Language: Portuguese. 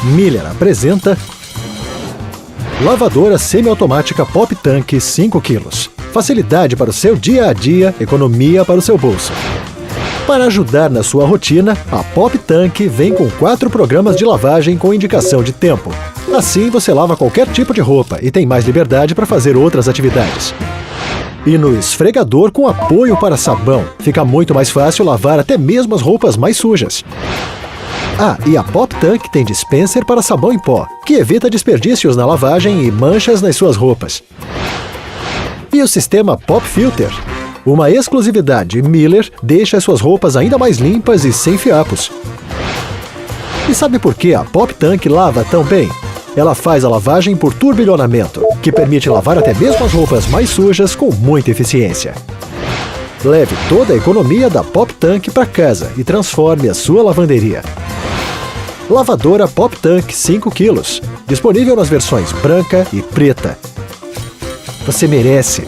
Miller apresenta lavadora semiautomática Pop Tank 5 kg. Facilidade para o seu dia a dia, economia para o seu bolso. Para ajudar na sua rotina, a Pop Tank vem com 4 programas de lavagem com indicação de tempo. Assim você lava qualquer tipo de roupa e tem mais liberdade para fazer outras atividades. E no esfregador com apoio para sabão, fica muito mais fácil lavar até mesmo as roupas mais sujas. Ah, e a Pop Tank tem dispenser para sabão em pó, que evita desperdícios na lavagem e manchas nas suas roupas. E o sistema Pop Filter? Uma exclusividade Miller deixa as suas roupas ainda mais limpas e sem fiapos. E sabe por que a Pop Tank lava tão bem? Ela faz a lavagem por turbilhonamento, que permite lavar até mesmo as roupas mais sujas com muita eficiência. Leve toda a economia da Pop Tank para casa e transforme a sua lavanderia. Lavadora Pop Tank 5 kg, disponível nas versões branca e preta. Você merece!